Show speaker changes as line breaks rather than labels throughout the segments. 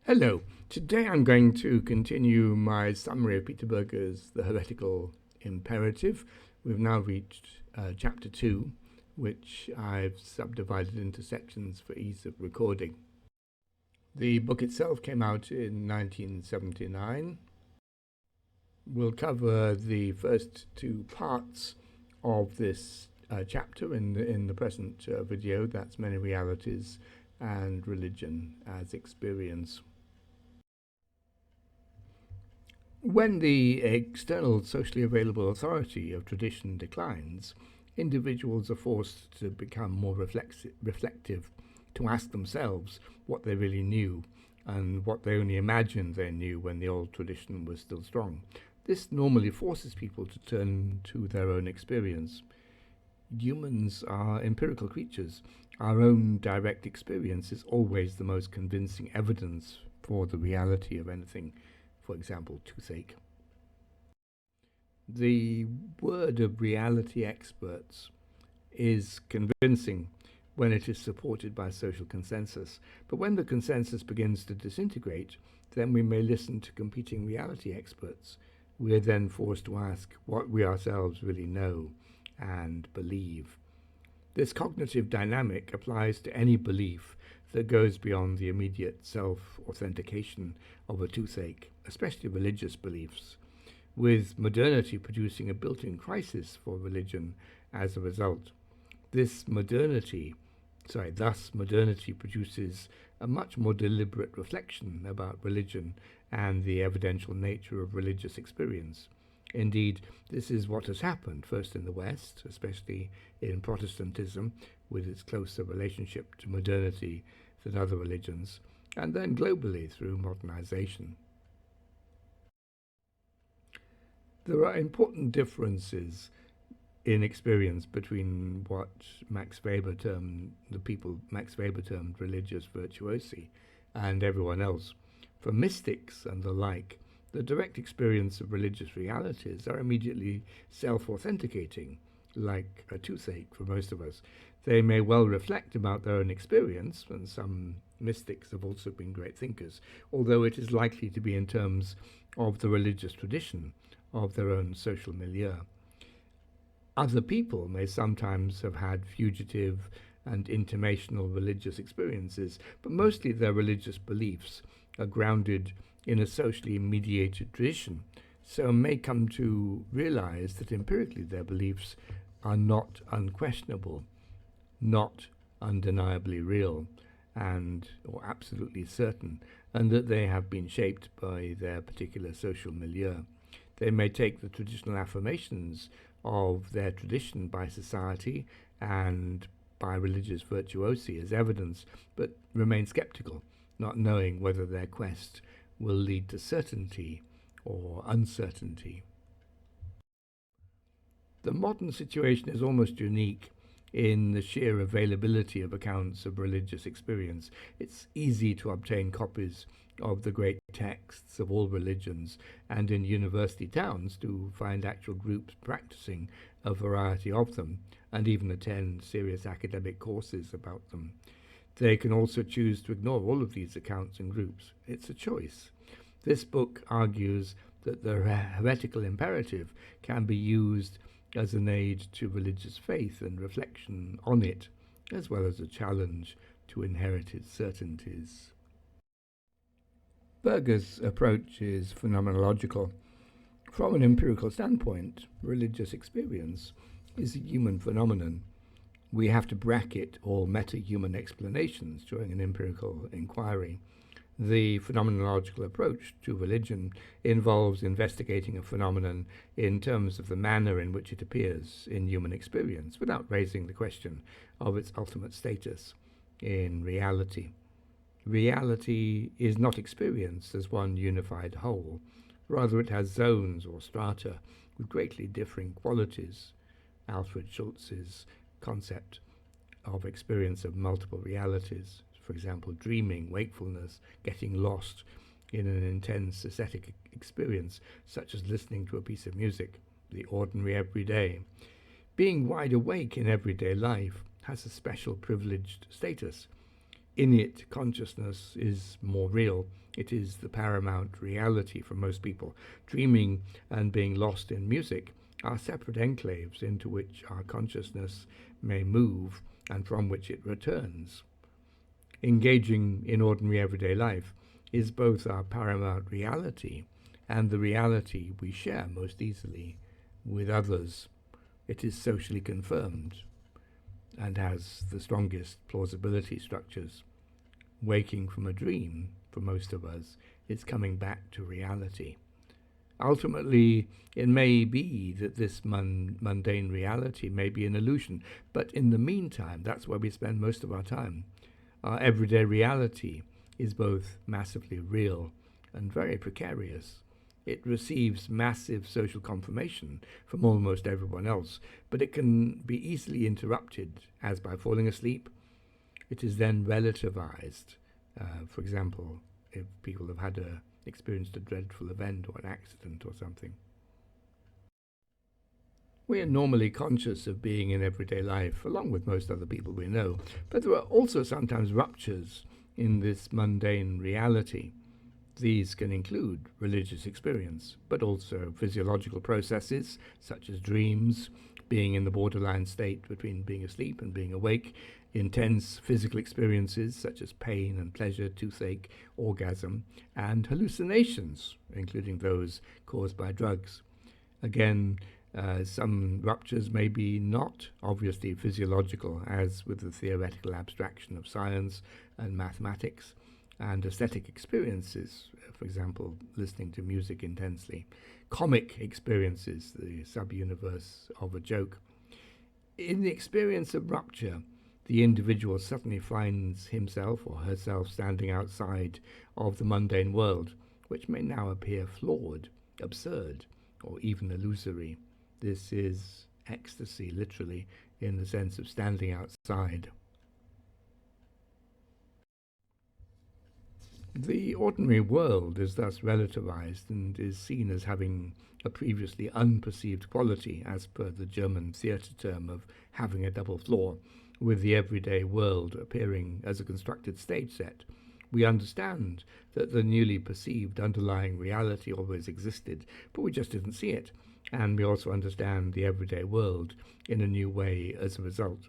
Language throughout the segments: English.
Hello. Today I'm going to continue my summary of Peter Berger's The Heretical Imperative. We've now reached chapter 2, which I've subdivided into sections for ease of recording. The book itself came out in 1979. We'll cover the first two parts of this chapter in the present video. That's Many Realities and Religion as Experience. When the external socially available authority of tradition declines, individuals are forced to become more reflective, to ask themselves what they really knew and what they only imagined they knew when the old tradition was still strong. This normally forces people to turn to their own experience. Humans are empirical creatures. Our own direct experience is always the most convincing evidence for the reality of anything. For example, toothache. The word of reality experts is convincing when it is supported by social consensus, but when the consensus begins to disintegrate, then we may listen to competing reality experts. We are then forced to ask what we ourselves really know and believe. This cognitive dynamic applies to any belief that goes beyond the immediate self-authentication of a toothache, especially religious beliefs, with modernity producing a built-in crisis for religion as a result. Thus modernity produces a much more deliberate reflection about religion and the evidential nature of religious experience. Indeed, this is what has happened, first in the West, especially in Protestantism, with its closer relationship to modernity than other religions, and then globally through modernization. There are important differences in experience between what Max Weber termed religious virtuosi and everyone else. For mystics and the like, the direct experience of religious realities are immediately self-authenticating, like a toothache for most of us. They may well reflect about their own experience, and some mystics have also been great thinkers, although it is likely to be in terms of the religious tradition of their own social milieu. Other people may sometimes have had fugitive and intimational religious experiences, but mostly their religious beliefs are grounded in a socially mediated tradition, so may come to realize that empirically their beliefs are not unquestionable, not undeniably real, or absolutely certain, and that they have been shaped by their particular social milieu. They may take the traditional affirmations of their tradition by society and by religious virtuosi as evidence, but remain skeptical, not knowing whether their quest will lead to certainty or uncertainty. The modern situation is almost unique in the sheer availability of accounts of religious experience. It's easy to obtain copies of the great texts of all religions, and in university towns to find actual groups practicing a variety of them, and even attend serious academic courses about them. They can also choose to ignore all of these accounts and groups. It's a choice. This book argues that the heretical imperative can be used as an aid to religious faith and reflection on it, as well as a challenge to inherited certainties. Berger's approach is phenomenological. From an empirical standpoint, religious experience is a human phenomenon. We have to bracket all meta-human explanations during an empirical inquiry. The phenomenological approach to religion involves investigating a phenomenon in terms of the manner in which it appears in human experience, without raising the question of its ultimate status in reality. Reality is not experienced as one unified whole. Rather, it has zones or strata with greatly differing qualities. Alfred Schultz's concept of experience of multiple realities, for example, dreaming, wakefulness, getting lost in an intense aesthetic experience, such as listening to a piece of music, the ordinary everyday. Being wide awake in everyday life has a special privileged status. In it, consciousness is more real. It is the paramount reality for most people. Dreaming and being lost in music are separate enclaves into which our consciousness may move and from which it returns. Engaging in ordinary everyday life is both our paramount reality and the reality we share most easily with others. It is socially confirmed and has the strongest plausibility structures. Waking from a dream, for most of us, is coming back to reality. Ultimately, it may be that this mundane reality may be an illusion, but in the meantime, that's where we spend most of our time. Our everyday reality is both massively real and very precarious. It receives massive social confirmation from almost everyone else, but it can be easily interrupted, as by falling asleep. It is then relativized. For example, if people have experienced a dreadful event or an accident or something. We are normally conscious of being in everyday life, along with most other people we know, but there are also sometimes ruptures in this mundane reality. These can include religious experience, but also physiological processes such as dreams, being in the borderline state between being asleep and being awake, intense physical experiences such as pain and pleasure, toothache, orgasm, and hallucinations, including those caused by drugs. Again, some ruptures may be not obviously physiological, as with the theoretical abstraction of science and mathematics, and aesthetic experiences, for example, listening to music intensely. Comic experiences, the sub-universe of a joke. In the experience of rupture, the individual suddenly finds himself or herself standing outside of the mundane world, which may now appear flawed, absurd, or even illusory. This is ecstasy, literally, in the sense of standing outside. The ordinary world is thus relativized and is seen as having a previously unperceived quality, as per the German theatre term of having a double floor, with the everyday world appearing as a constructed stage set. We understand that the newly perceived underlying reality always existed, but we just didn't see it, and we also understand the everyday world in a new way as a result.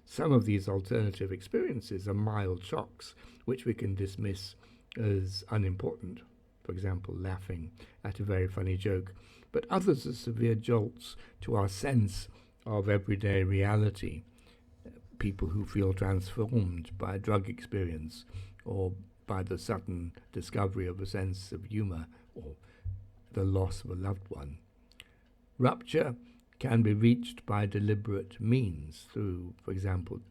Some of these alternative experiences are mild shocks, which we can dismiss as unimportant, for example, laughing at a very funny joke, but others are severe jolts to our sense of everyday reality. People who feel transformed by a drug experience or by the sudden discovery of a sense of humor or the loss of a loved one. Rupture can be reached by deliberate means through, for example,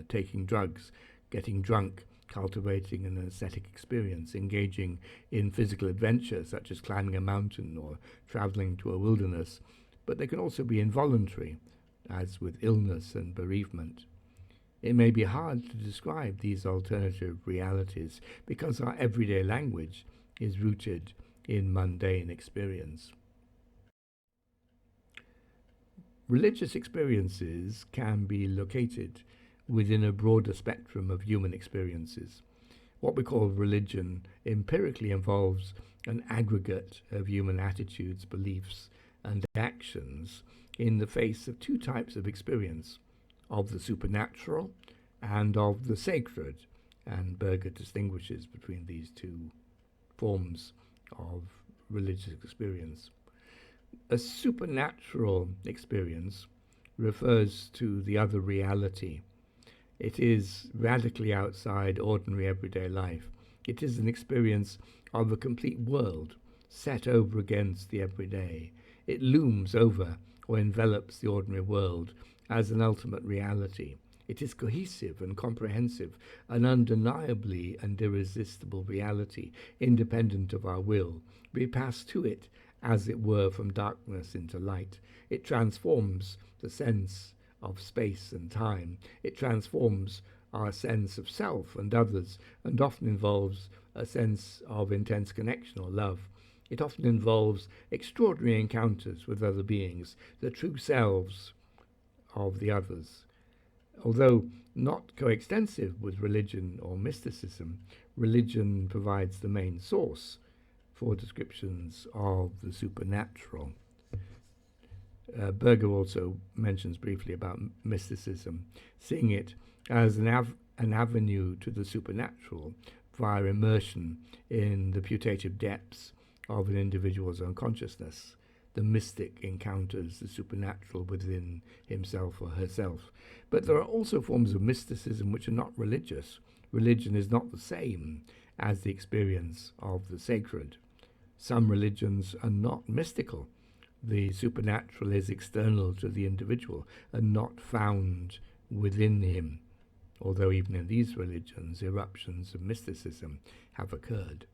taking drugs, getting drunk, cultivating an aesthetic experience, engaging in physical adventure such as climbing a mountain or traveling to a wilderness, but they can also be involuntary, as with illness and bereavement. It may be hard to describe these alternative realities because our everyday language is rooted in mundane experience. Religious experiences can be located within a broader spectrum of human experiences. What we call religion empirically involves an aggregate of human attitudes, beliefs, and actions in the face of two types of experience, of the supernatural and of the sacred, and Berger distinguishes between these two forms of religious experience. A supernatural experience refers to the other reality. It is radically outside ordinary everyday life. It is an experience of a complete world set over against the everyday. It looms over or envelops the ordinary world as an ultimate reality. It is cohesive and comprehensive, an undeniably and irresistible reality, independent of our will. We pass to it, as it were, from darkness into light. It transforms the sense of space and time. It transforms our sense of self and others, and often involves a sense of intense connection or love. It often involves extraordinary encounters with other beings, the true selves of the others. Although not coextensive with religion or mysticism, religion provides the main source for descriptions of the supernatural. Berger also mentions briefly about mysticism, seeing it as an avenue to the supernatural via immersion in the putative depths of an individual's unconsciousness. The mystic encounters the supernatural within himself or herself. But there are also forms of mysticism which are not religious. Religion is not the same as the experience of the sacred. Some religions are not mystical. The supernatural is external to the individual and not found within him, although even in these religions eruptions of mysticism have occurred.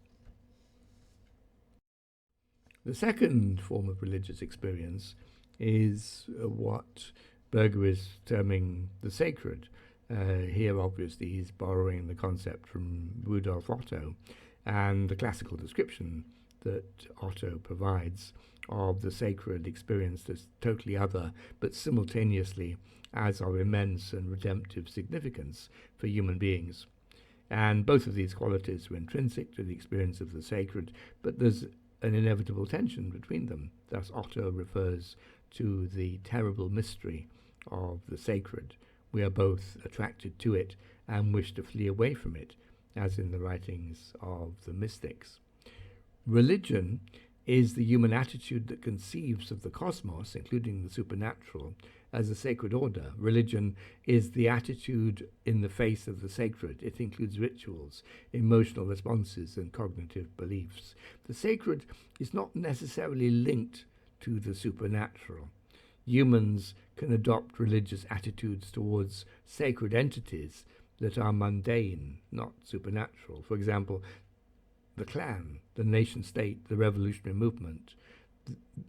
The second form of religious experience is what Berger is terming the sacred. Here, obviously, he's borrowing the concept from Rudolf Otto and the classical description that Otto provides of the sacred experienced as totally other, but simultaneously as of immense and redemptive significance for human beings. And both of these qualities are intrinsic to the experience of the sacred, but there's an inevitable tension between them. Thus, Otto refers to the terrible mystery of the sacred. We are both attracted to it and wish to flee away from it, as in the writings of the mystics. Religion is the human attitude that conceives of the cosmos, including the supernatural, as a sacred order. Religion is the attitude in the face of the sacred. It includes rituals, emotional responses, and cognitive beliefs. The sacred is not necessarily linked to the supernatural. Humans can adopt religious attitudes towards sacred entities that are mundane, not supernatural. For example, the clan, the nation-state, the revolutionary movement.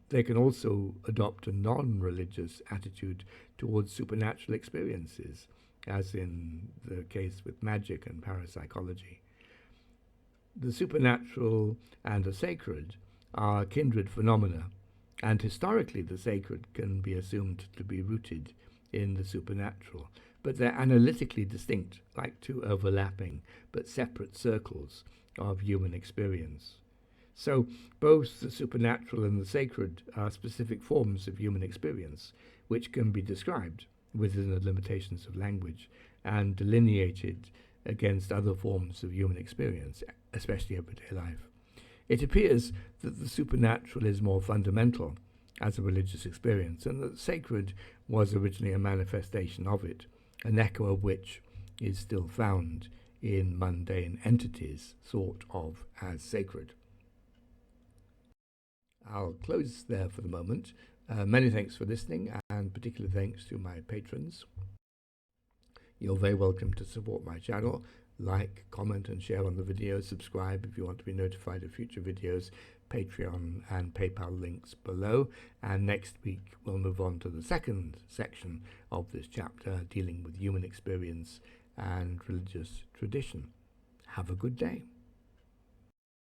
They can also adopt a non-religious attitude towards supernatural experiences, as in the case with magic and parapsychology. The supernatural and the sacred are kindred phenomena, and historically the sacred can be assumed to be rooted in the supernatural, but they're analytically distinct, like two overlapping but separate circles of human experience. So both the supernatural and the sacred are specific forms of human experience, which can be described within the limitations of language and delineated against other forms of human experience, especially everyday life. It appears that the supernatural is more fundamental as a religious experience, and that the sacred was originally a manifestation of it, an echo of which is still found in mundane entities thought of as sacred. I'll close there for the moment. Many thanks for listening, and particular thanks to my patrons. You're very welcome to support my channel. Like, comment, and share on the video. Subscribe if you want to be notified of future videos. Patreon and PayPal links below. And next week we'll move on to the second section of this chapter, dealing with human experience and religious tradition. Have a good day.